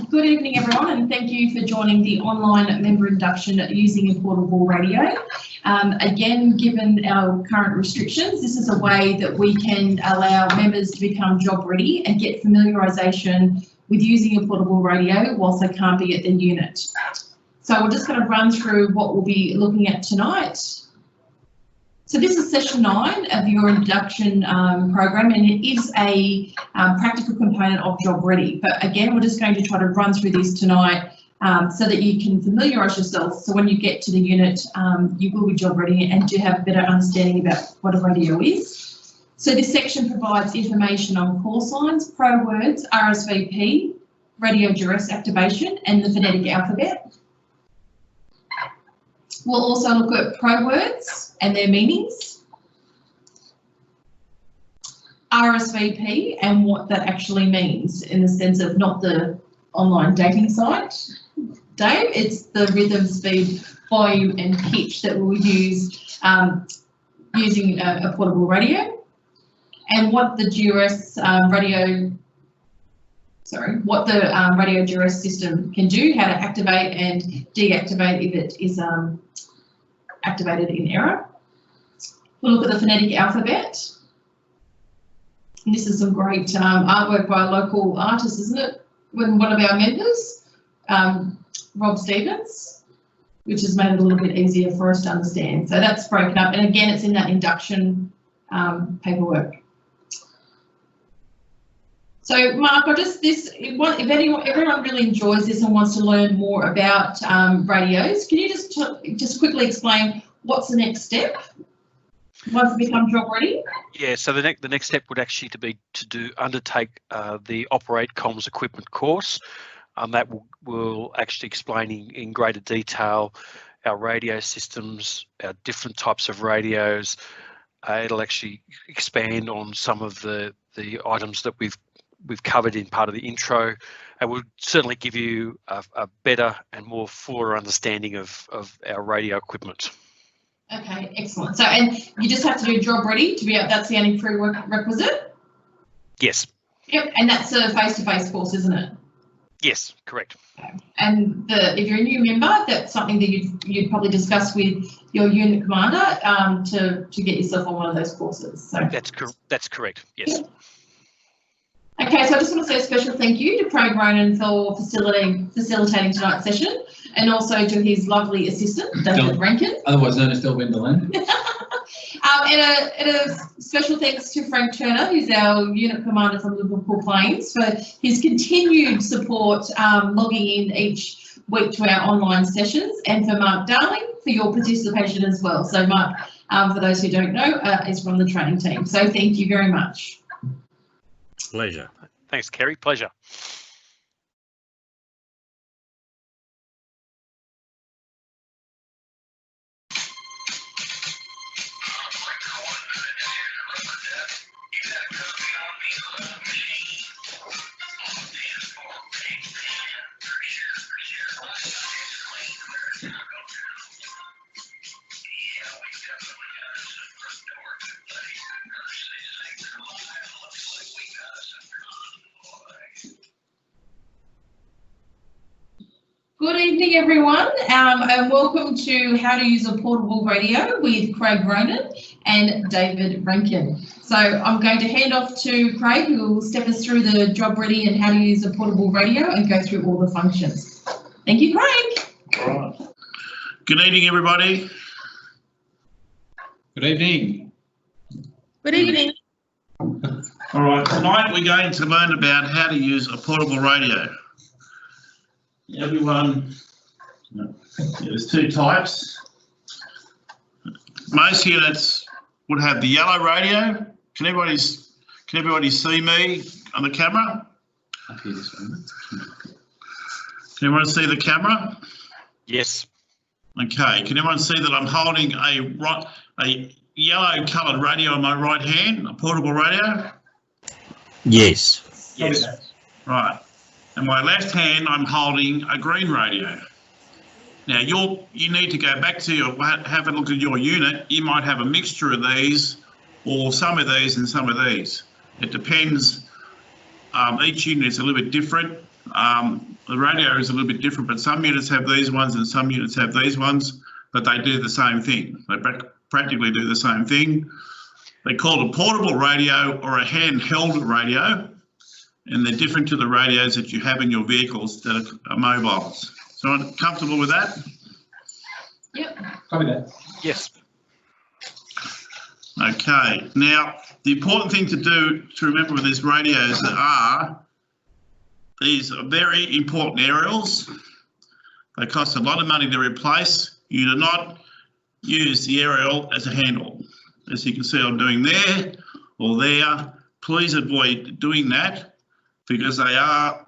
Good evening, everyone, and thank you for joining the online member induction using a portable radio. Again, given our current restrictions, this is a way that we can allow members to become job ready and get familiarisation with using a portable radio whilst they can't be at their unit. So we're just going to run through what we'll be looking at tonight. So this is session 9 of your induction program, and it is a practical component of Job Ready. But again, we're just going to try to run through this tonight so that you can familiarise yourself. So when you get to the unit, you will be job ready and do have a better understanding about what a radio is. So this section provides information on call signs, pro words, RSVP, radio duress activation, and the phonetic alphabet. We'll also look at pro words and their meanings, RSVP and what that actually means in the sense of not the online dating site, Dave, it's the rhythm, speed, volume and pitch that we'll use using a portable radio, and what the duress radio duress system can do, how to activate and deactivate if it is activated in error. We'll look at the phonetic alphabet. And this is some great artwork by a local artist, isn't it? When one of our members, Rob Stevens, which has made it a little bit easier for us to understand. So that's broken up, and again, it's in that induction paperwork. So Mark, if everyone really enjoys this and wants to learn more about radios, can you just quickly explain what's the next step once it becomes job ready? Yeah, so the next step would actually be to undertake the Operate Comms Equipment course. That will actually explain in greater detail our radio systems, our different types of radios. It'll actually expand on some of the items that we've covered in part of the intro, and will certainly give you a better and more fuller understanding of our radio equipment. Okay, excellent. So, and you just have to do job ready to be out. That's the only prerequisite? Yes. Yep, and that's a face-to-face course, isn't it? Yes, correct. Okay. And if you're a new member, that's something that you'd probably discuss with your unit commander to get yourself on one of those courses. So that's correct. Yes. Yep. Okay, so I just want to say a special thank you to Craig Ronan for facilitating tonight's session, and also to his lovely assistant, David Rankin. Otherwise known as Del Wenderland. And a special thanks to Frank Turner, who's our unit commander from Liverpool Plains, for his continued support logging in each week to our online sessions, and for Mark Darling for your participation as well. So Mark, for those who don't know, is from the training team. So thank you very much. Pleasure. Thanks, Kerry. Pleasure. Good evening, everyone, and welcome to How to Use a Portable Radio with Craig Ronan and David Rankin. So I'm going to hand off to Craig, who will step us through the job ready and how to use a portable radio and go through all the functions. Thank you, Craig. All right. Good evening, everybody. Good evening. Good evening. All right, tonight we're going to learn about how to use a portable radio. Everyone, there's two types. Most units would have the yellow radio. Can everybody see me on the camera? Can everyone see the camera? Yes. Okay. Can everyone see that I'm holding a yellow coloured radio in my right hand, a portable radio? Yes. Yes. Right. In my left hand, I'm holding a green radio. Now, you need to go back to have a look at your unit. You might have a mixture of these, or some of these and some of these. It depends each unit is a little bit different. The radio is a little bit different, but some units have these ones and some units have these ones, but they do the same thing. They practically do the same thing. They're called a portable radio or a handheld radio, and they're different to the radios that you have in your vehicles that are mobiles. So I'm comfortable with that? Yep. Copy that. Yes. Okay, now the important thing to remember with these radios are these are very important aerials. They cost a lot of money to replace. You do not use the aerial as a handle. As you can see I'm doing there or there. Please avoid doing that because they are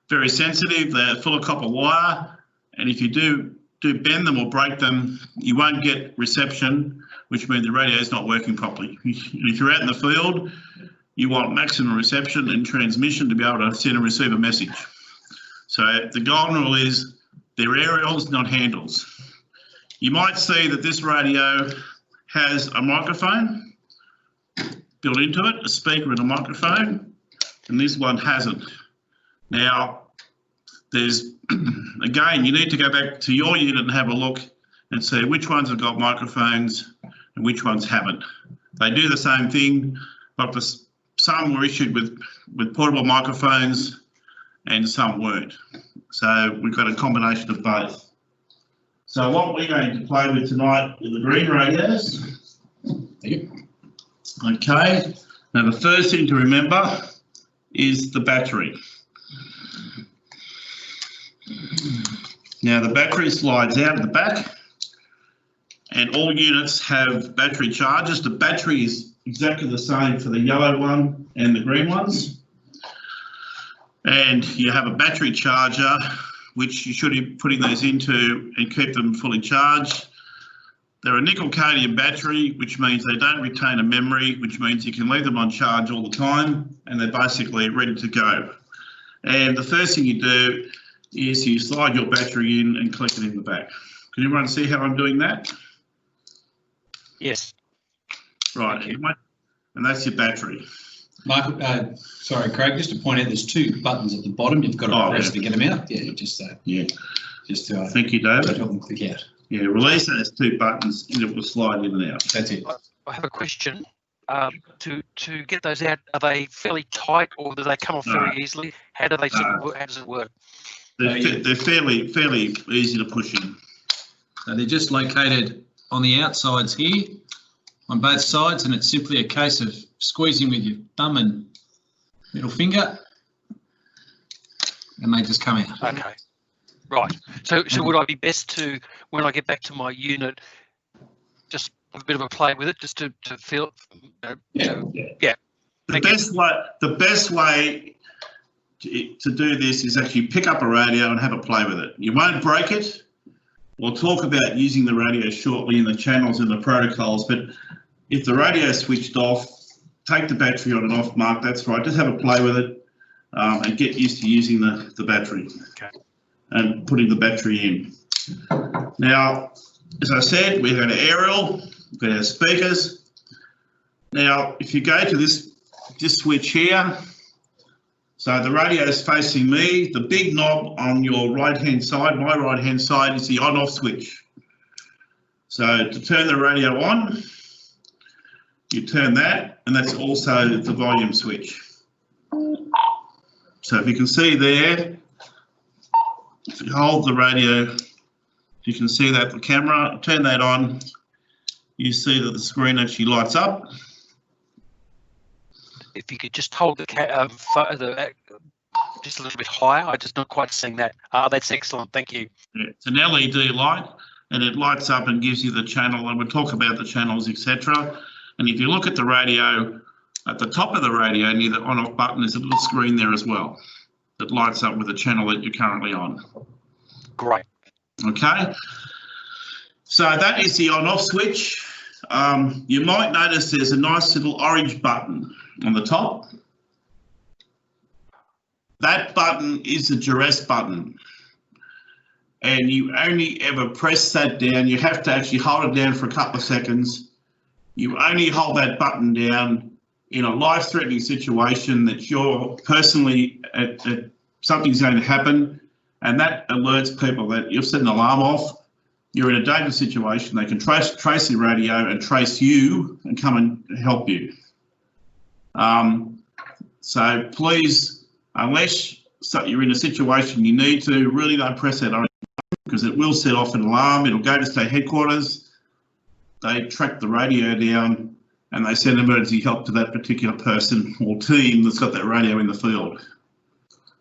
very sensitive. They're full of copper wire, and if you do bend them or break them, you won't get reception, which means the radio is not working properly. If you're out in the field, you want maximum reception and transmission to be able to send and receive a message. So the golden rule is they're aerials, not handles. You might see that this radio has a microphone built into it, a speaker and a microphone, and this one hasn't. Now, there's, again, you need to go back to your unit and have a look and see which ones have got microphones and which ones haven't. They do the same thing, but for some were issued with portable microphones and some weren't. So we've got a combination of both. So what we're going to play with tonight are the green radios. Okay, now the first thing to remember is the battery. Now the battery slides out of the back and all units have battery chargers. The battery is exactly the same for the yellow one and the green ones. And you have a battery charger which you should be putting those into and keep them fully charged. They're a nickel-cadmium battery, which means they don't retain a memory, which means you can leave them on charge all the time and they're basically ready to go. And the first thing you do is you slide your battery in and click it in the back. Can everyone see how I'm doing that? Yes. Right, and that's your battery. Michael, sorry, Craig, just to point out, there's two buttons at the bottom. You've got to press to get them out. Yeah, just to Thank you, David. help them click out. Yeah, release those two buttons and it will slide in and out. That's it. I have a question. To get those out, are they fairly tight or do they come off very easily? How do they how does it work? They're fairly easy to push in. So they're just located on the outsides here, on both sides, and it's simply a case of squeezing with your thumb and middle finger, and they just come out. Okay, right. So would I be best to, when I get back to my unit, just have a bit of a play with it, just to feel? Yeah. The best way to do this is actually pick up a radio and have a play with it. You won't break it. We'll talk about using the radio shortly in the channels and the protocols, but if the radio is switched off, take the battery on and off, Mark, that's right, just have a play with it and get used to using the battery. Okay. And putting the battery in. Now, as I said, we've got an aerial, we've got our speakers. Now, if you go to this switch here, so the radio is facing me. The big knob on your right-hand side, my right-hand side, is the on-off switch. So to turn the radio on, you turn that, and that's also the volume switch. So if you can see there, if you hold the radio, you can see that the camera, turn that on, you see that the screen actually lights up. If you could just hold the just a little bit higher, I'm just not quite seeing that. That's excellent, thank you. Yeah, it's an LED light and it lights up and gives you the channel, and we'll talk about the channels, etc. And if you look at the radio, at the top of the radio near the on-off button, there's a little screen there as well that lights up with the channel that you're currently on. Great. Okay, so that is the on-off switch. You might notice there's a nice little orange button on the top. That button is the duress button, and you only ever press that down. You have to actually hold it down for a couple of seconds. You only hold that button down in a life-threatening situation that you're personally something's going to happen, and that alerts people that you've set an alarm off, you're in a dangerous situation, they can trace your radio and trace you and come and help you. So please, unless you're in a situation you need to, really don't press that orange button, because it will set off an alarm. It'll go to state headquarters, they track the radio down, and they send emergency help to that particular person or team that's got that radio in the field.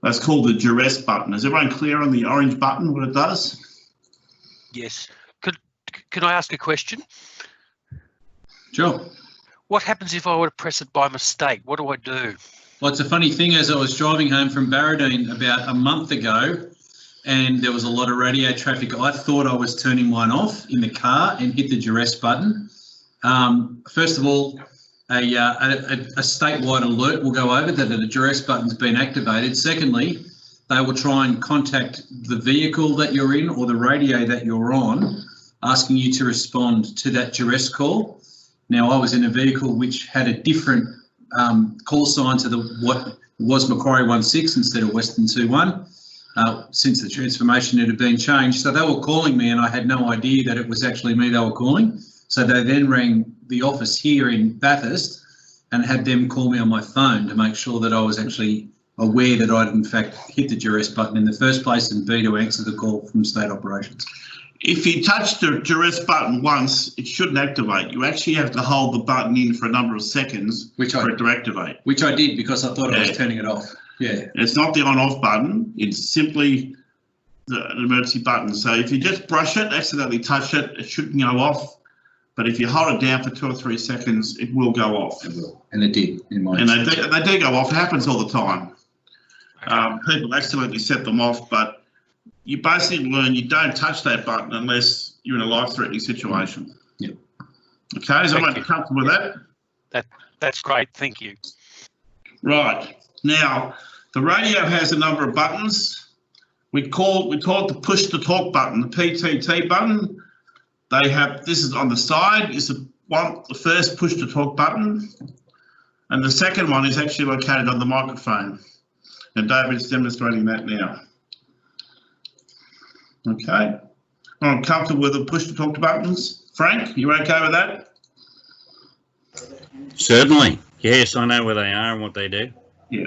That's called the duress button. Is everyone clear on the orange button, what it does? Yes. Can I ask a question? Sure. What happens if I were to press it by mistake? What do I do? Well, it's a funny thing, as I was driving home from Barradine about a month ago, and there was a lot of radio traffic, I thought I was turning one off in the car and hit the duress button. First of all, a statewide alert will go over that a duress button's been activated. Secondly, they will try and contact the vehicle that you're in or the radio that you're on, asking you to respond to that duress call. Now, I was in a vehicle which had a different call sign to what was Macquarie 16 instead of Western 21, since the transformation had been changed. So they were calling me and I had no idea that it was actually me they were calling. So they then rang the office here in Bathurst and had them call me on my phone to make sure that I was actually aware that I'd in fact hit the duress button in the first place, and B, to answer the call from state operations. If you touch the duress button once, it shouldn't activate. You actually have to hold the button in for a number of seconds for it to activate. Which I did, because I thought I was turning it off. Yeah. It's not the on-off button. It's simply an emergency button. So if you just brush it, accidentally touch it, it shouldn't go off. But if you hold it down for 2 or 3 seconds, it will go off. It will. And it did in my And they do go off. It happens all the time. People accidentally set them off, but you basically learn you don't touch that button unless you're in a life-threatening situation. Yeah. Okay, is everyone comfortable with that? That's great, thank you. Right. Now, the radio has a number of buttons. We call it the push-to-talk button, the PTT button. They have, this is on the side, is the first push-to-talk button, and the second one is actually located on the microphone. And David's demonstrating that now. Okay. I'm comfortable with the push-to-talk buttons. Frank, you okay with that? Certainly. Yes, I know where they are and what they do. Yeah.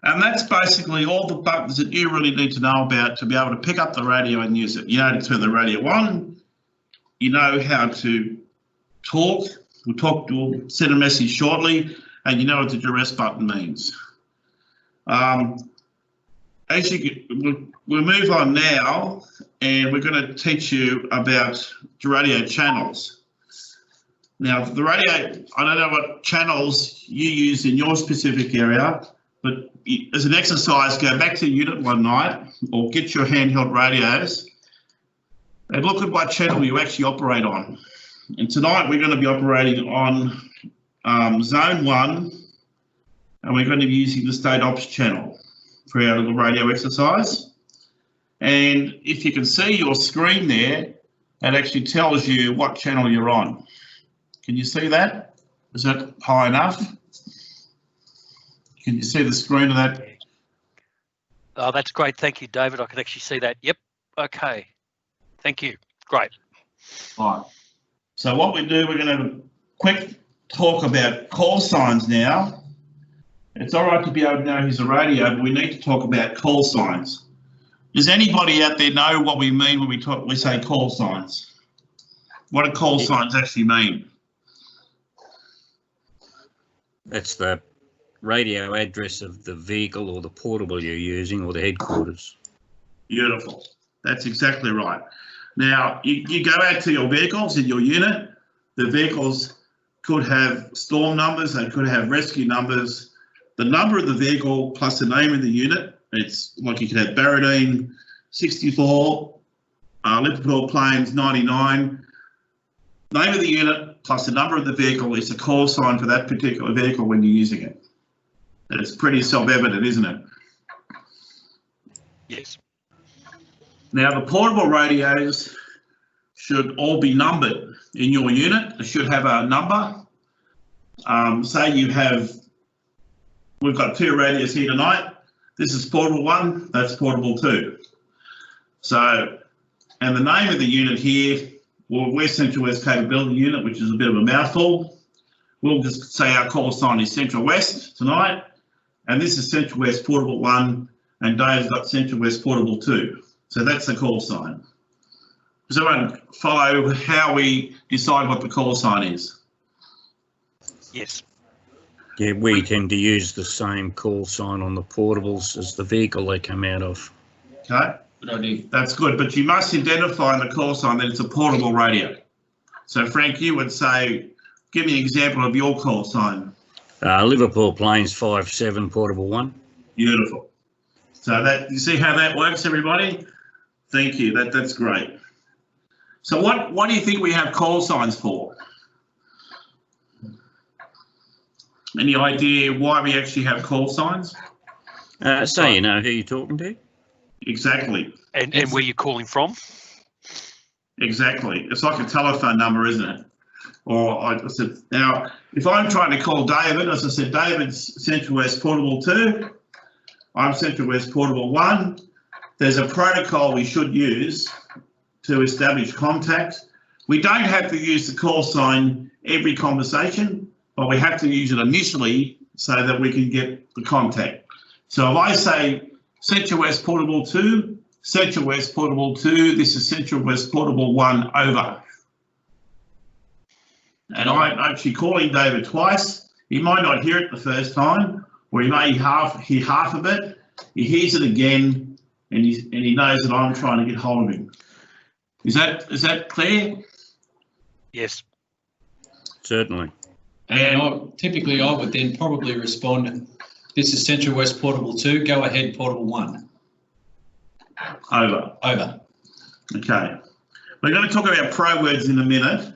And that's basically all the buttons that you really need to know about to be able to pick up the radio and use it. You know how to turn the radio on. You know how to talk. We'll send a message shortly, and you know what the duress button means. As we'll move on now, and we're going to teach you about the radio channels. Now, the radio, I don't know what channels you use in your specific area, but as an exercise, go back to unit one night or get your handheld radios and look at what channel you actually operate on. And tonight we're going to be operating on zone 1, and we're going to be using the state ops channel for our little radio exercise. And if you can see your screen there, it actually tells you what channel you're on. Can you see that? Is that high enough? Can you see the screen of that? Oh, that's great. Thank you, David. I can actually see that. Yep. Okay. Thank you. Great. Right. So what we do, we're going to have a quick talk about call signs now. It's all right to be able to know who's a radio, but we need to talk about call signs. Does anybody out there know what we mean when we say call signs? What do call signs actually mean? That's the radio address of the vehicle or the portable you're using or the headquarters. Beautiful. That's exactly right. Now, you go out to your vehicles in your unit. The vehicles could have storm numbers, they could have rescue numbers. The number of the vehicle plus the name of the unit, it's like you could have Barradine 64, Liverpool Plains 99. Name of the unit plus the number of the vehicle is the call sign for that particular vehicle when you're using it. And it's pretty self-evident, isn't it? Yes. Now, the portable radios should all be numbered in your unit. It should have a number. say we've got 2 radios here tonight. This is portable 1, that's portable 2. So, and the name of the unit here, well, we're Central West Capability Unit, which is a bit of a mouthful. We'll just say our call sign is Central West tonight, and this is Central West Portable 1, and Dave's got Central West Portable 2. So that's the call sign. Does everyone follow how we decide what the call sign is? Yes. Yeah, we tend to use the same call sign on the portables as the vehicle they come out of. Okay. Good idea. That's good, but you must identify in the call sign that it's a portable radio. So Frank, you would say, give me an example of your call sign. Liverpool Plains 57 portable 1. Beautiful. So that, you see how that works, everybody? Thank you, that's great. So what do you think we have call signs for? Any idea why we actually have call signs? So you know who you're talking to? Exactly. And where you're calling from? Exactly. It's like a telephone number, isn't it? Or I said, now, if I'm trying to call David, as I said, David's Central West Portable 2, I'm Central West Portable 1. There's a protocol we should use to establish contact. We don't have to use the call sign every conversation, but we have to use it initially so that we can get the contact. So if I say Central West Portable 2, Central West Portable 2, this is Central West Portable 1, over. And I'm actually calling David twice. He might not hear it the first time, or he may hear half of it. He hears it again, and he knows that I'm trying to get hold of him. Is that clear? Yes. Certainly. And typically I would then probably respond, this is Central West Portable 2, go ahead Portable 1. Over. Over. Okay. We're going to talk about pro words in a minute.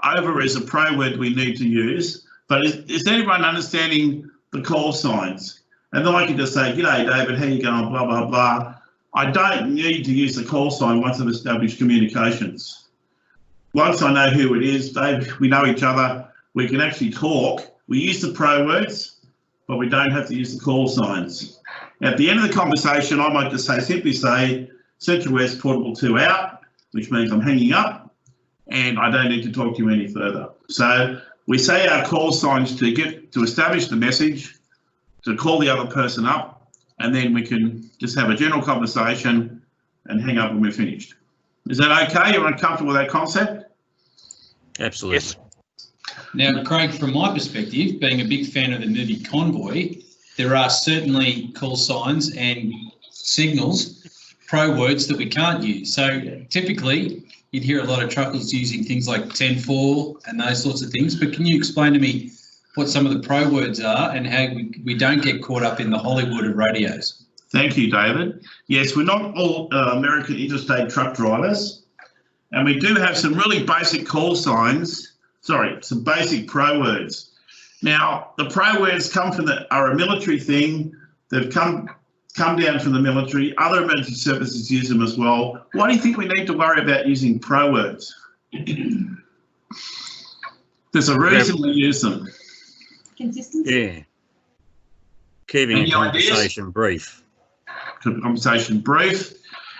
Over is a pro word we need to use, but is anyone understanding the call signs? And then I can just say, g'day David, how you going, blah, blah, blah. I don't need to use the call sign once I've established communications. Once I know who it is, Dave, we know each other, we can actually talk. We use the pro words, but we don't have to use the call signs. At the end of the conversation, I might just simply say, Central West Portable 2 out, which means I'm hanging up and I don't need to talk to you any further. So we say our call signs to establish the message, to call the other person up, and then we can just have a general conversation and hang up when we're finished. Is that okay? You're uncomfortable with that concept? Absolutely. Yes. Now, Craig, from my perspective, being a big fan of the movie Convoy, there are certainly call signs and signals, pro words that we can't use. So typically, you'd hear a lot of truckers using things like 10-4 and those sorts of things, but can you explain to me what some of the pro words are and how we don't get caught up in the Hollywood of radios? Thank you, David. Yes, we're not all American interstate truck drivers, and we do have some really basic call signs, some basic pro words. Now, the pro words are a military thing. They've come down from the military. Other emergency services use them as well. Why do you think we need to worry about using pro words? There's a reason we use them. Consistency? Yeah. Keeping a conversation brief. Conversation brief.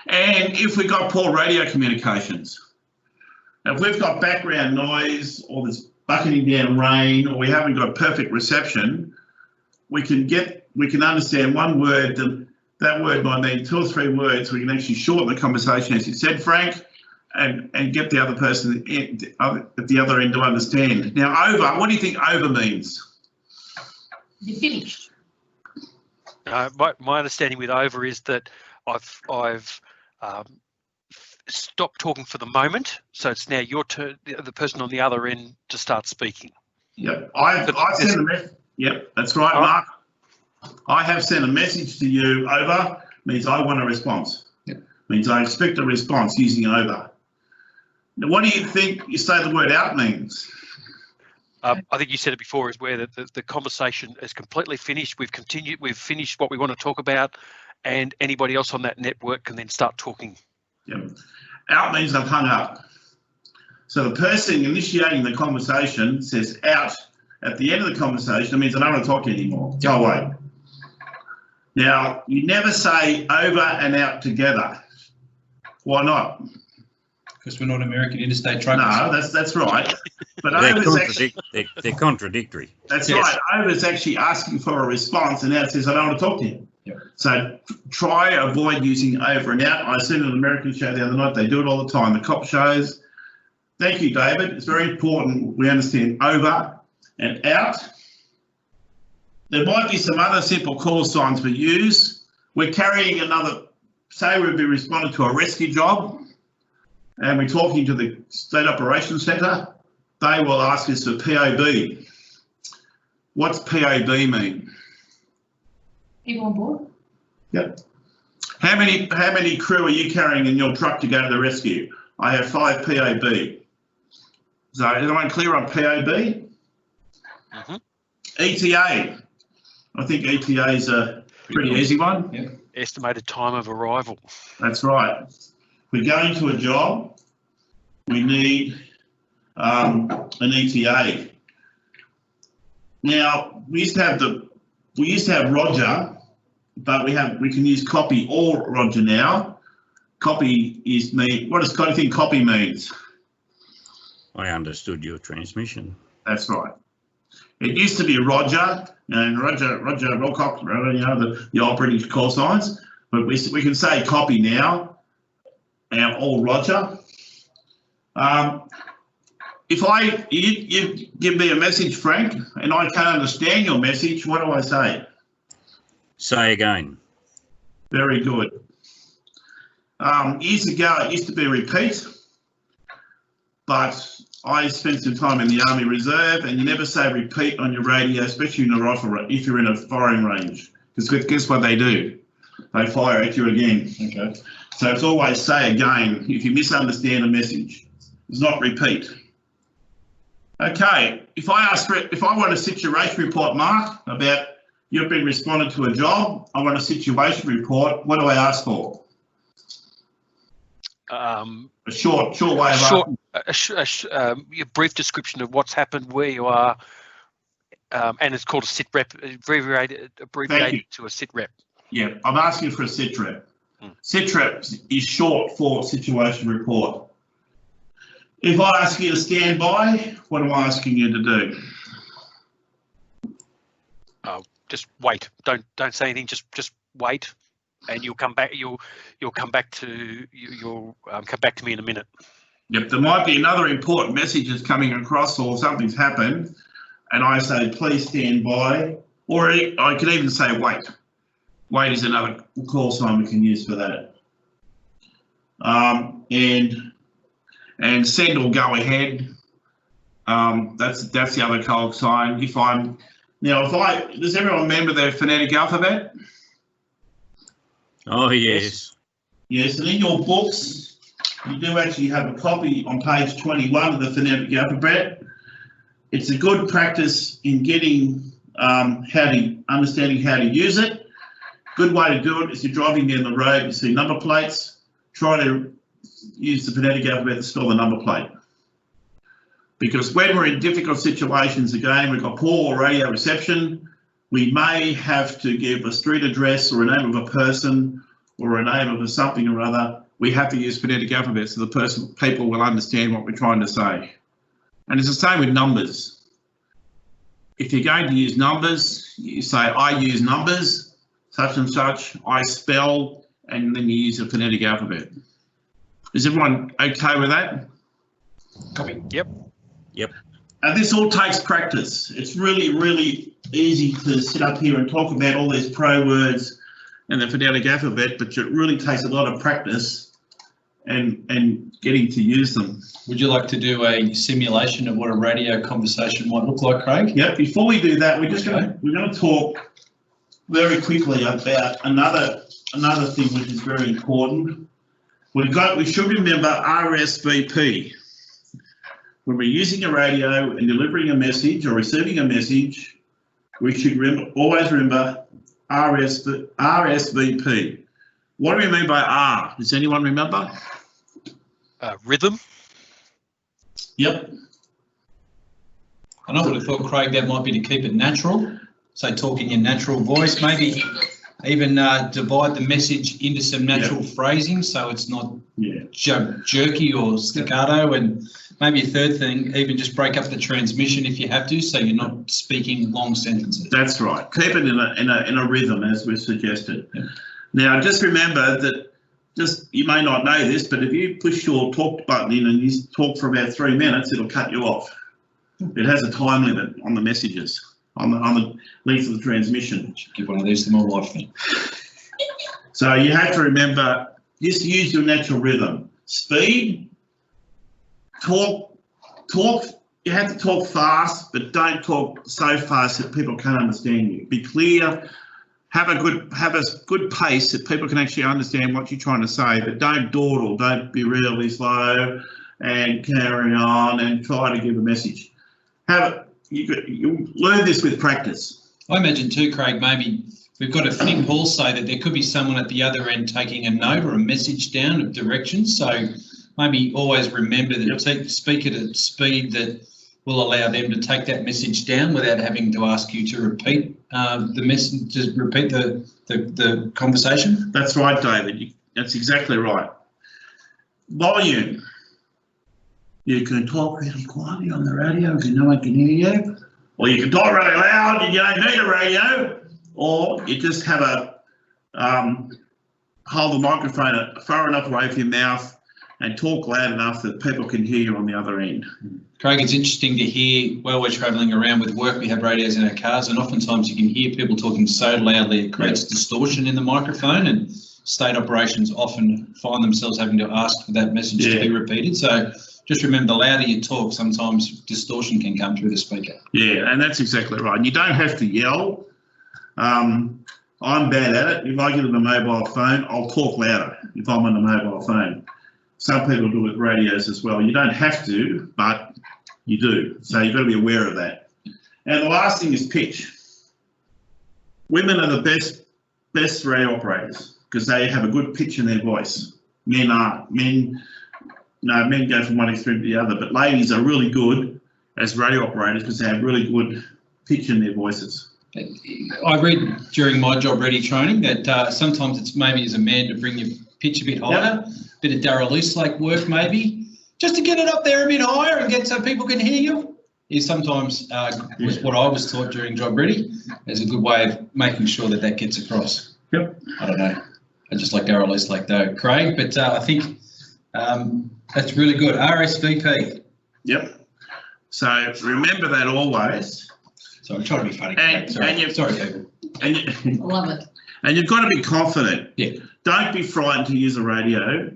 And if we've got poor radio communications, if we've got background noise or there's bucketing down rain or we haven't got perfect reception, we can understand one word, that word might mean 2 or 3 words. We can actually shorten the conversation, as you said, Frank, and get the other person at the other end to understand. Now, over, what do you think over means? You're finished. My understanding with over is that I've stopped talking for the moment, so it's now your turn, the person on the other end, to start speaking. Yep, I've sent a message. Yep, that's right, Mark. I have sent a message to you. Over means I want a response. Yep. Means I expect a response using over. Now, what do you think you say the word out means? I think you said it before, is where the conversation is completely finished. We've finished what we want to talk about, and anybody else on that network can then start talking. Yep. Out means I've hung up. So the person initiating the conversation says out, at the end of the conversation, it means I don't want to talk to you anymore. Go away. Now, you never say over and out together. Why not? Because we're not American interstate truckers. No, that's right. But they're contradictory. That's right. Over's actually asking for a response, and now it says, I don't want to talk to you. Yep. So try avoid using over and out. I seen an American show the other night. They do it all the time. The cop shows. Thank you, David. It's very important we understand over and out. There might be some other simple call signs we use. We're carrying another, say we've been responding to a rescue job and we're talking to the State Operations Centre. They will ask us for POB. What's POB mean? People on board. Yep. How many crew are you carrying in your truck to go to the rescue? I have 5 POB. So is anyone clear on POB? ETA. I think ETA is a pretty easy one. Yeah. Estimated time of arrival. That's right. We're going to a job. We need an ETA. Now we used to have Roger, but we can use copy or Roger now. Copy is what does you think copy means? I understood your transmission. That's right. It used to be Roger and Roger Wilcox, the old British call signs, but we can say copy now, or Roger. If you give me a message, Frank, and I can't understand your message, what do I say? Say again. Very good. Years ago, it used to be repeat, but I spent some time in the Army Reserve, and you never say repeat on your radio, especially in a rifle, if you're in a firing range, because guess what they do? They fire at you again. Okay. So it's always say again if you misunderstand a message. It's not repeat. Okay. If I want a situation report, Mark, about you've been responded to a job, I want a situation report. What do I ask for? A short way of your brief description of what's happened, where you are, and it's called a sit rep, abbreviated to a sit rep. Yeah, I'm asking for a sit rep. Sit rep is short for situation report. If I ask you to stand by, what am I asking you to do? Just wait. Don't say anything. Just wait, and you'll come back. You'll come back to come back to me in a minute. Yep. There might be another important message that's coming across, or something's happened, and I say please stand by, or I could even say wait. Wait is another call sign we can use for that. And send or go ahead. That's the other call sign. Does everyone remember the phonetic alphabet? Oh yes. Yes, and in your books, you do actually have a copy on page 21 of the phonetic alphabet. It's a good practice in getting understanding how to use it. Good way to do it is you're driving down the road, you see number plates, try to use the phonetic alphabet to spell the number plate. Because when we're in difficult situations, again, we've got poor radio reception, we may have to give a street address or a name of a person or a name of a something or other. We have to use phonetic alphabet so people will understand what we're trying to say. And it's the same with numbers. If you're going to use numbers, you say, I use numbers, such and such, I spell, and then you use a phonetic alphabet. Is everyone okay with that? Copy. Yep. And this all takes practice. It's really, really easy to sit up here and talk about all these pro words and the phonetic alphabet, but it really takes a lot of practice and getting to use them. Would you like to do a simulation of what a radio conversation might look like, Craig? Yep. Before we do that, we're going to talk very quickly about another thing which is very important. We should remember RSVP. When we're using a radio and delivering a message or receiving a message, we should always remember RSVP. What do we mean by R? Does anyone remember? Rhythm. Yep. And I would have thought, Craig, that might be to keep it natural. So talk in your natural voice, maybe even divide the message into some natural phrasing so it's not jerky or staccato. And maybe a third thing, even just break up the transmission if you have to, so you're not speaking long sentences. That's right. Keep it in a rhythm, as we've suggested. Yeah. Now, just remember that, you may not know this, but if you push your talk button in and you talk for about 3 minutes, it'll cut you off. It has a time limit on the messages, on the length of the transmission. Should give one of these to my wife then. So you have to remember, just use your natural rhythm. Speed, talk, you have to talk fast, but don't talk so fast that people can't understand you. Be clear. Have a good pace that people can actually understand what you're trying to say, but don't dawdle, don't be really slow and carry on and try to give a message. You learn this with practice. I imagine too, Craig, maybe we've got to think also that there could be someone at the other end taking a note or a message down of directions. So maybe always remember that speak at a speed that will allow them to take that message down without having to ask you to repeat the message, to repeat the conversation. That's right, David. That's exactly right. Volume. You can talk really quietly on the radio because no one can hear you, or you can talk really loud and you don't need a radio, or you just have hold the microphone far enough away from your mouth and talk loud enough that people can hear you on the other end. Craig, it's interesting to hear, while we're travelling around with work, we have radios in our cars, and oftentimes you can hear people talking so loudly it creates distortion in the microphone, and state operations often find themselves having to ask for that message to be repeated. So just remember, the louder you talk, sometimes distortion can come through the speaker. Yeah, and that's exactly right. And you don't have to yell. I'm bad at it. If I get on a mobile phone, I'll talk louder if I'm on a mobile phone. Some people do it with radios as well. You don't have to, but you do. So you've got to be aware of that. And the last thing is pitch. Women are the best radio operators because they have a good pitch in their voice. Men aren't. Men go from one extreme to the other, but ladies are really good as radio operators because they have really good pitch in their voices. I read during my job ready training that sometimes it's maybe as a man to bring your pitch a bit higher, bit of Darryl East-like work maybe, just to get it up there a bit higher and get so people can hear you. Is sometimes was what I was taught during job ready as a good way of making sure that gets across. Yep. I don't know. I just like Darryl East-like though, Craig, but I think that's really good. RSVP. Yep. So remember that always. So I'm trying to be funny. Sorry, people. I love it. And you've got to be confident. Yeah. Don't be frightened to use a radio.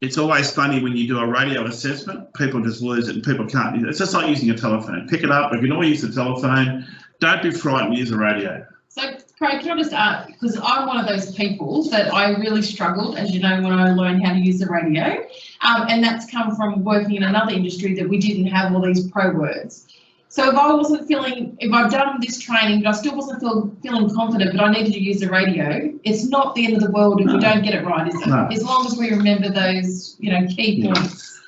It's always funny when you do a radio assessment, people just lose it and people can't use it. It's just like using a telephone. Pick it up. We can all use the telephone. Don't be frightened to use a radio. So, Craig, can I just ask, because I'm one of those people that I really struggled, as you know, when I learned how to use the radio, and that's come from working in another industry that we didn't have all these pro words. So if I've done this training, but I still wasn't feeling confident, but I needed to use the radio, it's not the end of the world if we don't get it right, is it? No. As long as we remember those, key points.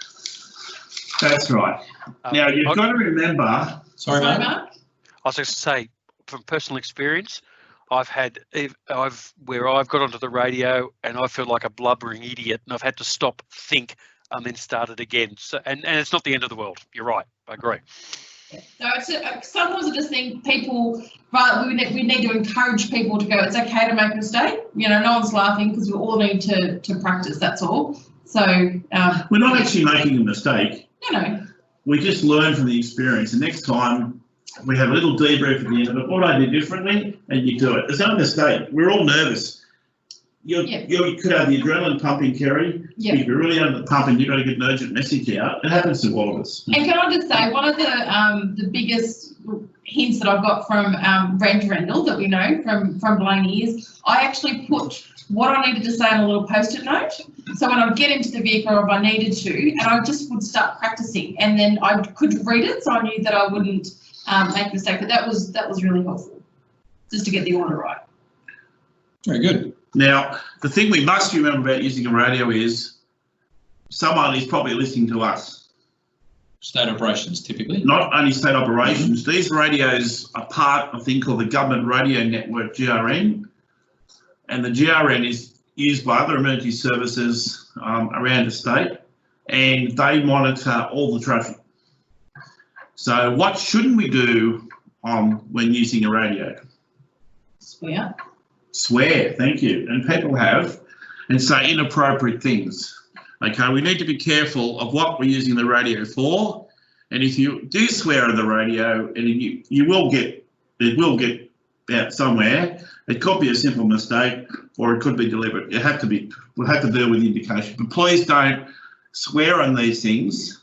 That's right. Now, you've got to remember... Sorry, Mark. I was going to say, from personal experience, I've got onto the radio and I feel like a blubbering idiot and I've had to stop, think, and then start it again. So, and it's not the end of the world. You're right. I agree. So sometimes I just think people, we need to encourage people to go, it's okay to make a mistake. No one's laughing because we all need to practice, that's all. So we're not actually making a mistake. No. We just learn from the experience. And next time we have a little debrief at the end of it, what I did differently, and you do it. It's not a mistake. We're all nervous. You could have the adrenaline pumping, Kerry. Yep. If you're really under the pump and you've got to get an urgent message out, it happens to all of us. And can I just say, one of the biggest hints that I've got from Brent Rendell that we know from Blaney is I actually put what I needed to say on a little post-it note. So when I would get into the vehicle or if I needed to, and I just would start practicing, and then I could read it, so I knew that I wouldn't make a mistake. But that was really helpful, just to get the order right. Very good. Now, the thing we must remember about using a radio is someone is probably listening to us. State operations, typically. Not only state operations, these radios are part of a thing called the Government Radio Network, GRN, and the GRN is used by other emergency services around the state, and they monitor all the traffic. So what shouldn't we do when using a radio? Swear. Swear, thank you. And people have, and say inappropriate things. Okay, we need to be careful of what we're using the radio for. And if you do swear on the radio, and it will get out somewhere. It could be a simple mistake, or it could be deliberate. We'll have to deal with the indication. But please don't swear on these things,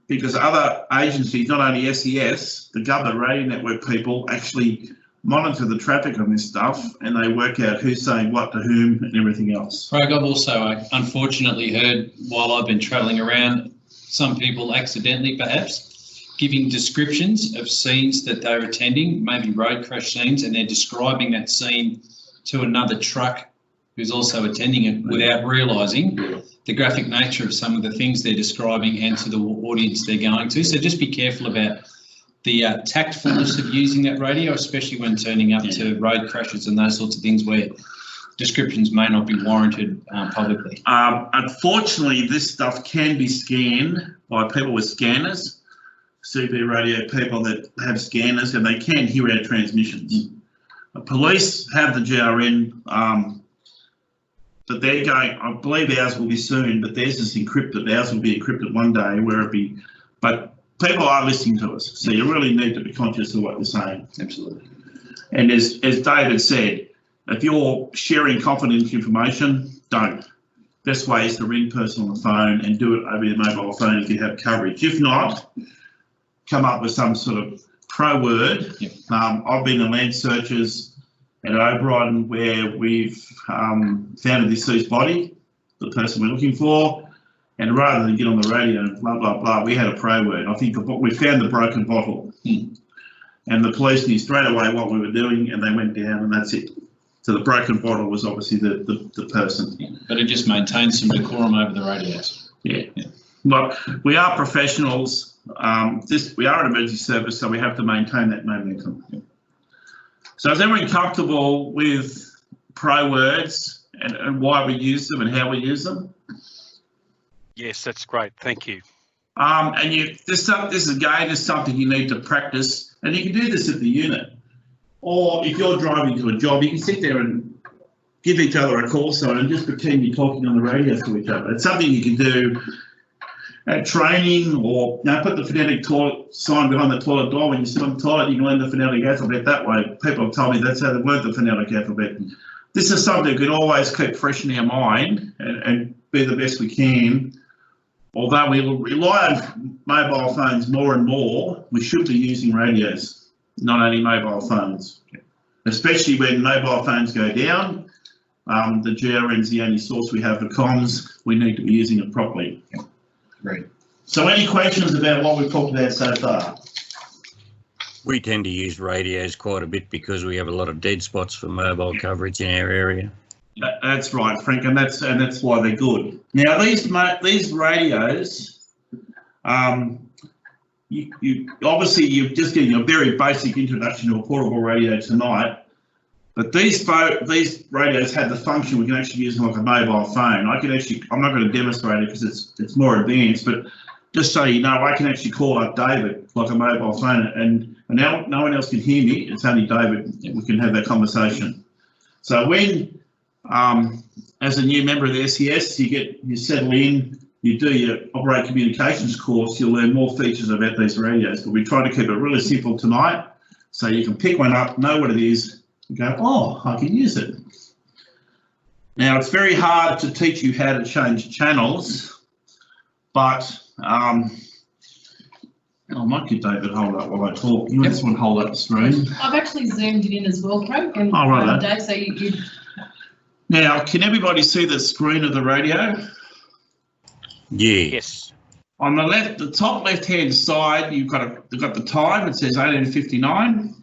because other agencies, not only SES, the Government Radio Network people actually monitor the traffic on this stuff, and they work out who's saying what to whom and everything else. Craig, I've also unfortunately heard, while I've been travelling around, some people accidentally perhaps giving descriptions of scenes that they're attending, maybe road crash scenes, and they're describing that scene to another truck who's also attending it without realising the graphic nature of some of the things they're describing and to the audience they're going to. So just be careful about the tactfulness of using that radio, especially when turning up to road crashes and those sorts of things where descriptions may not be warranted publicly. Unfortunately, this stuff can be scanned by people with scanners, CB radio people that have scanners, and they can hear our transmissions. Police have the GRN, but they're going, I believe ours will be soon, but theirs is encrypted. Ours will be encrypted one day, where it be, but people are listening to us, so you really need to be conscious of what you're saying. Absolutely. And as David said, if you're sharing confidential information, don't. Best way is to ring person on the phone and do it over your mobile phone if you have coverage. If not, come up with some sort of pro word. Yep. I've been in land searches at O'Brien where we've found a deceased body, the person we're looking for, and rather than get on the radio and blah, blah, blah, we had a pro word. I think we found the broken bottle. And the police knew straight away what we were doing, and they went down, and that's it. So the broken bottle was obviously the person. Yeah, but it just maintains some decorum over the radios. Yeah. But we are professionals. We are an emergency service, so we have to maintain that momentum. Yeah. So is everyone comfortable with pro words and why we use them and how we use them? Yes, that's great. Thank you. And this again is something you need to practice, and you can do this at the unit. Or if you're driving to a job, you can sit there and give each other a call sign and just pretend you're talking on the radio to each other. It's something you can do at training, or put the phonetic toilet sign behind the toilet door. When you sit on the toilet, you can learn the phonetic alphabet that way. People have told me that's how they learned the phonetic alphabet. This is something we can always keep fresh in our mind and be the best we can. Although we rely on mobile phones more and more, we should be using radios, not only mobile phones. Especially when mobile phones go down, the GRN is the only source we have for comms. We need to be using it properly. Great. So any questions about what we've talked about so far? We tend to use radios quite a bit because we have a lot of dead spots for mobile coverage in our area. That's right, Frank, and that's why they're good. Now these radios, you obviously you're just getting a very basic introduction to a portable radio tonight, but these radios have the function we can actually use them like a mobile phone. I'm not going to demonstrate it because it's more advanced, but just so you know, I can actually call up David like a mobile phone, and now no one else can hear me. It's only David. We can have that conversation. So when as a new member of the SES, you settle in, you do your Operate Communications course, you'll learn more features about these radios. But we try to keep it really simple tonight, so you can pick one up, know what it is, and go, oh, I can use it. Now, it's very hard to teach you how to change channels, but I might give David hold up while I talk. You just want to hold up the screen. I've actually zoomed it in as well, Craig. And right. Dave, so you. Now, can everybody see the screen of the radio? Yes. On the top left-hand side, you've got the time. It says 1859,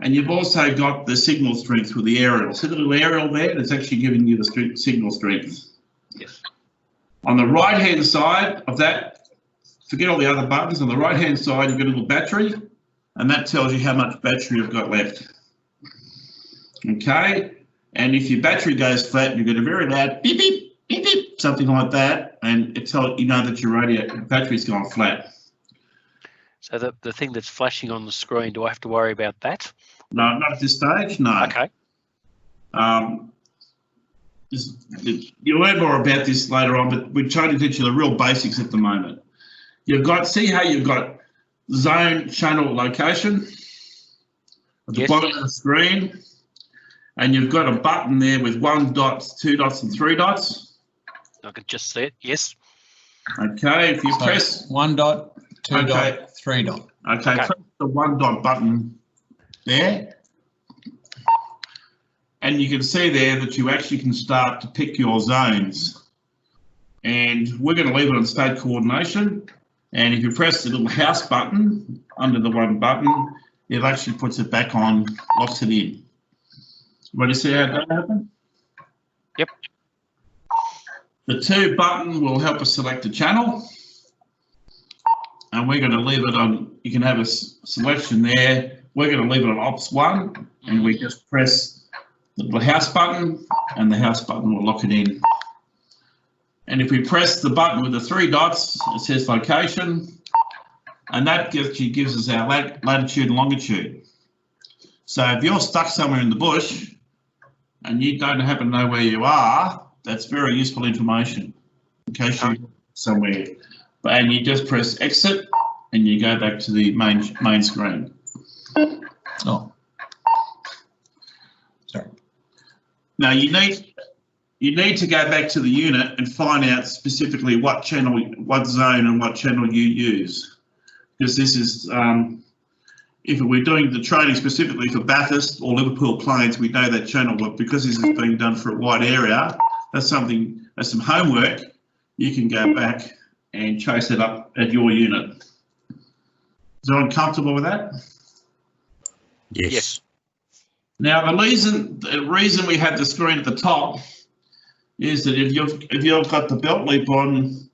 and you've also got the signal strength with the aerial. See the little aerial there? That's actually giving you the signal strength. Yes. On the right-hand side of that forget all the other buttons. On the right-hand side, you've got a little battery, and that tells you how much battery you've got left. Okay, and if your battery goes flat, you get a very loud beep, beep, beep, beep, something like that, and it tells you know that your battery's gone flat. So the thing that's flashing on the screen, do I have to worry about that? No, not at this stage, no. Okay. You'll learn more about this later on, but we're trying to teach you the real basics at the moment. You've got, see how you've got zone, channel, location at the bottom of the screen, and you've got a button there with 1 dot, 2 dots, and 3 dots. I can just see it. Yes. Okay, if you press 1 dot, 2 dot, 3 dot. Okay, press the 1 dot button there. And you can see there that you actually can start to pick your zones. And we're going to leave it on state coordination. And if you press the little house button under the 1 button, it actually puts it back on, locks it in. Ready to see how that happens? Yep. The 2 button will help us select a channel. And we're going to leave it on, you can have a selection there. We're going to leave it on Ops 1, and we just press the house button, and the house button will lock it in. And if we press the button with the 3 dots, it says location, and that gives us our latitude and longitude. So if you're stuck somewhere in the bush and you don't happen to know where you are, that's very useful information in case you're somewhere. And you just press exit and you go back to the main screen. Oh. Sorry. Now you need to go back to the unit and find out specifically what channel, what zone and what channel you use. Because this is, if we're doing the training specifically for Bathurst or Liverpool planes, we know that channel, but because this is being done for a wide area, that's something, that's some homework. You can go back and chase it up at your unit. Is everyone comfortable with that? Yes. Now the reason we have the screen at the top is that if you've got the belt loop on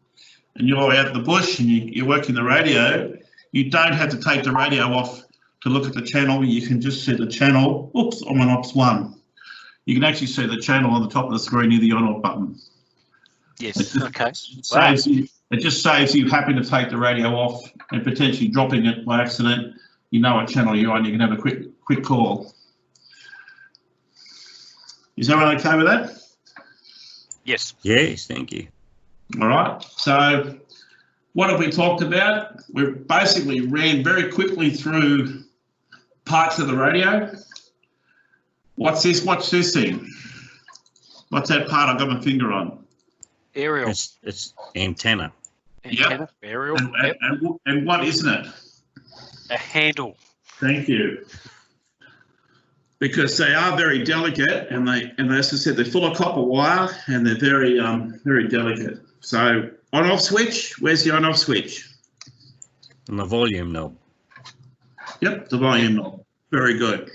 and you're out in the bush and you're working the radio, you don't have to take the radio off to look at the channel. You can just see the channel. Oops, I'm on Ops 1. You can actually see the channel on the top of the screen near the on-off button. Yes. Okay. It just saves you having to take the radio off and potentially dropping it by accident. You know what channel you're on. You can have a quick call. Is everyone okay with that? Yes. Yes, thank you. All right. So what have we talked about? We basically ran very quickly through parts of the radio. What's this? What's this thing? What's that part I've got my finger on? Aerial. It's antenna. Antenna. Yep. Aerial. And what isn't it? A handle. Thank you. Because they are very delicate, and as I said, they're full of copper wire, and they're very very delicate. So on-off switch. Where's the on-off switch? And the volume knob. Yep, the volume knob. Very good.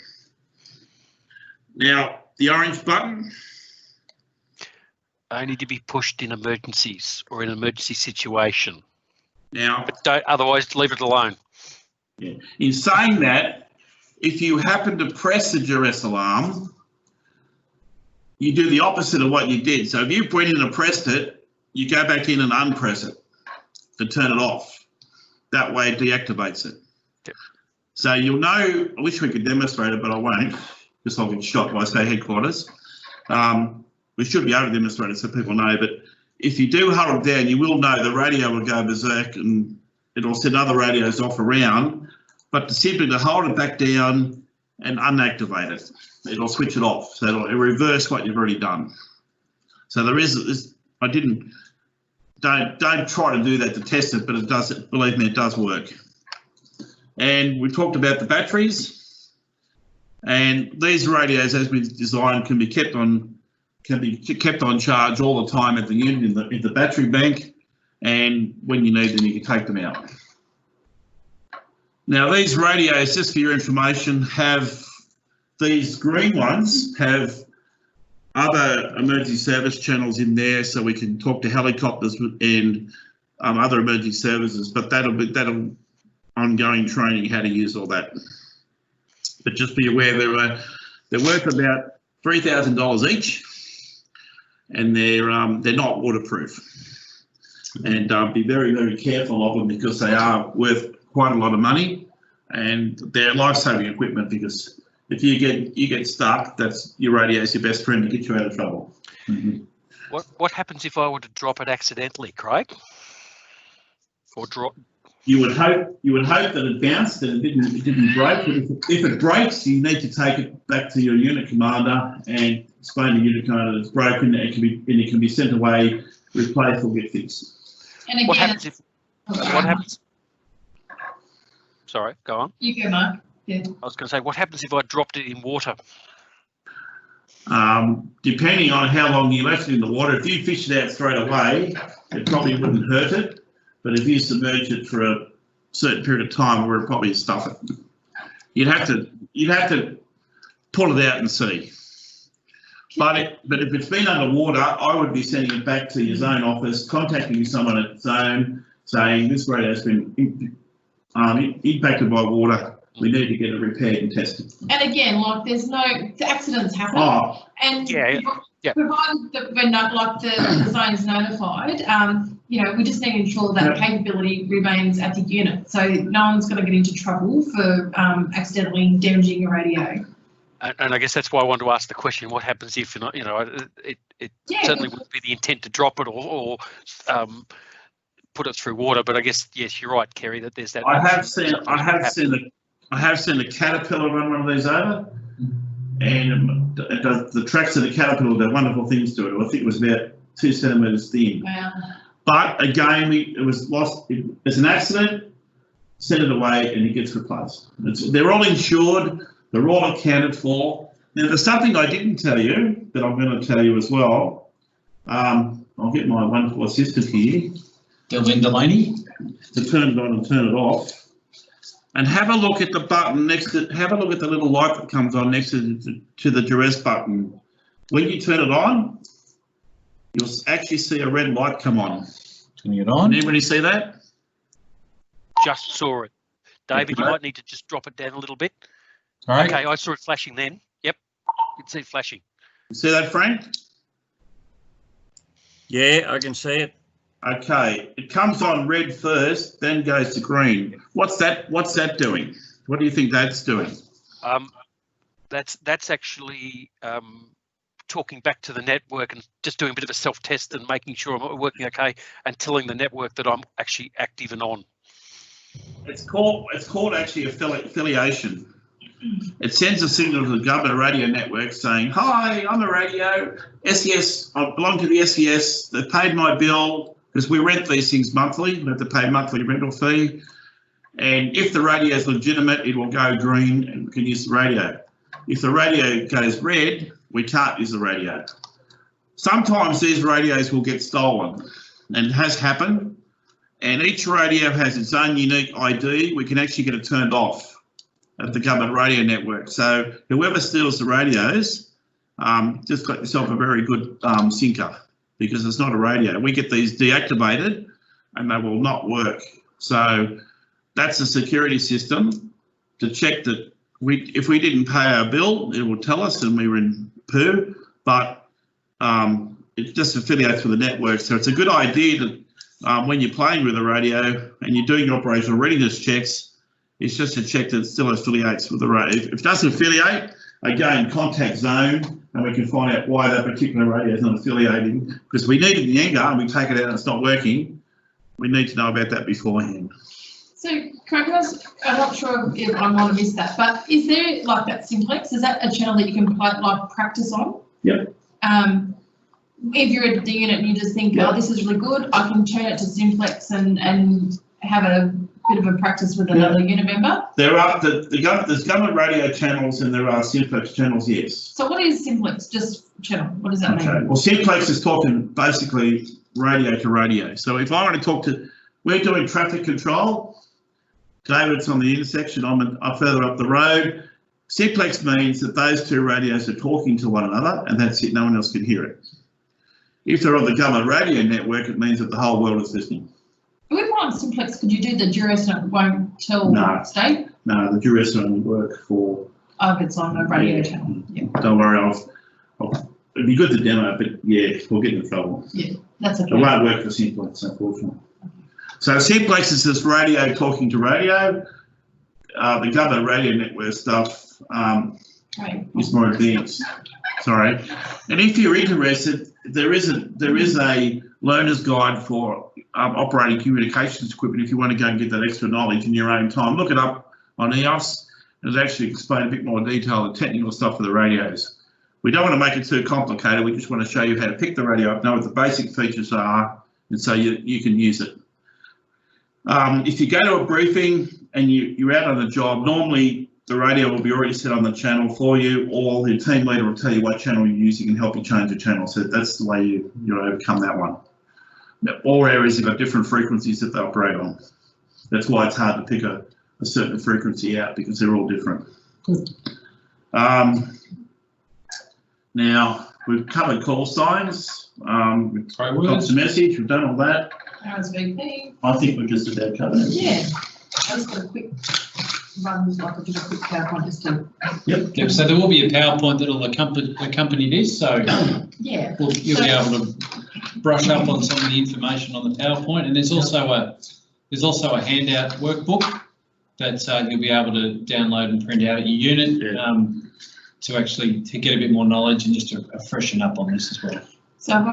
Now the orange button. Only to be pushed in emergencies or in an emergency situation. Now, but don't, otherwise leave it alone. Yeah. In saying that, if you happen to press the duress alarm, you do the opposite of what you did. So if you went in and pressed it, you go back in and unpress it to turn it off. That way it deactivates it. Yep. So you'll know, I wish we could demonstrate it, but I won't, because I'll get shot by, say, headquarters. We should be able to demonstrate it so people know, but if you do hold it down, you will know the radio will go berserk and it'll set other radios off around, but simply to hold it back down and unactivate it, it'll switch it off. So it'll reverse what you've already done. So there is this, don't try to do that to test it, but it does, believe me, it does work. And we talked about the batteries, and these radios, as we've designed, can be kept on charge all the time at the unit in the battery bank, and when you need them, you can take them out. Now these radios, just for your information, have these green ones have other emergency service channels in there, so we can talk to helicopters and other emergency services, but that'll ongoing training how to use all that. But just be aware they're worth about $3,000 each, and they're not waterproof. And be very, very careful of them because they are worth quite a lot of money, and they're life-saving equipment because if you get stuck, that's your radio's your best friend to get you out of trouble. Mm-hmm. What happens if I were to drop it accidentally, Craig? Or drop? You would hope that it bounced and it didn't break. But if it breaks, you need to take it back to your unit commander and explain to the unit commander that it's broken, and it can be sent away, replaced, or get fixed. And again, what happens? Sorry, go on. You go, Mark. Yeah. I was going to say, what happens if I dropped it in water? Depending on how long you left it in the water, if you fish it out straight away, it probably wouldn't hurt it. But if you submerge it for a certain period of time, where it probably stuff it, you'd have to pull it out and see. But if it's been underwater, I would be sending it back to your zone office, contacting someone at zone, saying this radio has been impacted by water. We need to get it repaired and tested. And again, like the accidents happen. Oh, and yeah. provided that when the zone's notified, we just need to ensure that capability remains at the unit, so no one's going to get into trouble for accidentally damaging your radio. And I guess that's why I wanted to ask the question: what happens if it certainly wouldn't be the intent to drop it or put it through water, but I guess yes, you're right, Kerry, that there's that. I have seen a caterpillar run one of these over, and the tracks of the caterpillar do wonderful things to it. I think it was about 2 centimetres thin. Wow. But again, it was lost. It's an accident. Send it away, and it gets replaced. They're all insured. They're all accounted for. Now, there's something I didn't tell you that I'm going to tell you as well. I'll get my wonderful assistant here, Delvin Delaney, to turn it on and turn it off. And have a look at the button next to, have a look at the little light that comes on next to the duress button. When you turn it on, you'll actually see a red light come on. Turning it on. Can anybody see that? Just saw it. David, you might need to just drop it down a little bit. All right. Okay, I saw it flashing then. Yep, you can see it flashing. You see that, Frank? Yeah, I can see it. Okay, it comes on red first, then goes to green. What's that doing? What do you think that's doing? That's actually talking back to the network and just doing a bit of a self-test and making sure I'm working okay and telling the network that I'm actually active and on. It's called actually affiliation. It sends a signal to the government radio network saying, "Hi, I'm a radio, SES, I belong to the SES, they paid my bill," because we rent these things monthly, we have to pay a monthly rental fee. And if the radio is legitimate, it will go green and we can use the radio. If the radio goes red, we can't use the radio. Sometimes these radios will get stolen, and it has happened. And each radio has its own unique ID. We can actually get it turned off at the government radio network. So whoever steals the radios, just got yourself a very good sinker, because it's not a radio. We get these deactivated and they will not work. So that's a security system to check that if we didn't pay our bill, it will tell us and we were in poo, but it just affiliates with the network. So it's a good idea that when you're playing with the radio and you're doing your operational readiness checks, it's just to check that it still affiliates with the radio. If it doesn't affiliate, again, contact zone and we can find out why that particular radio is not affiliating. Because we need it in the anger and we take it out and it's not working, we need to know about that beforehand. So, Craig, I'm not sure if I might have missed that, but is there like that simplex? Is that a channel that you can like practice on? Yep. If you're at the unit and you just think, oh, this is really good, I can turn it to simplex and have a bit of a practice with another unit member? There are there's government radio channels and there are simplex channels, yes. So what is simplex? Just channel. What does that mean? Well, simplex is talking basically radio to radio. So if I want to talk to, we're doing traffic control. David's on the intersection. I'm further up the road. Simplex means that those two radios are talking to one another, and that's it. No one else can hear it. If they're on the government radio network, it means that the whole world is listening. on simplex, could you do the duress and it won't tell No. state? No, the duress only work for. Oh, if it's on a radio channel. Yeah, Don't worry, it'd be good to demo, but yeah, we'll get in trouble. that's It okay. won't work for simplex, unfortunately. So simplex is this radio talking to radio. The government radio network stuff Right. is more advanced. Sorry. And if you're interested, there is a learner's guide for operating communications equipment if you want to go and get that extra knowledge in your own time. Look it up on EOS. It'll actually explain a bit more detail the technical stuff for the radios. We don't want to make it too complicated. We just want to show you how to pick the radio up, know what the basic features are, and so you can use it. If you go to a briefing and you're out on the job, normally the radio will be already set on the channel for you, or the team leader will tell you what channel you're using and help you change the channel. So that's the way you overcome that one. Now, all areas have got different frequencies that they operate on. That's why it's hard to pick a certain frequency out, because they're all different. Now, we've covered call signs, we've got the message, we've done all that. RSVP. I think we've just about covered it. Yeah. I just got a quick run, like I did a quick PowerPoint just to. Yep, so there will be a PowerPoint that'll accompany this, so Yeah. you'll be able to brush up on some of the information on the PowerPoint, and there's also a handout workbook that you'll be able to download and print out at your unit to get a bit more knowledge and just to freshen up on this as well. So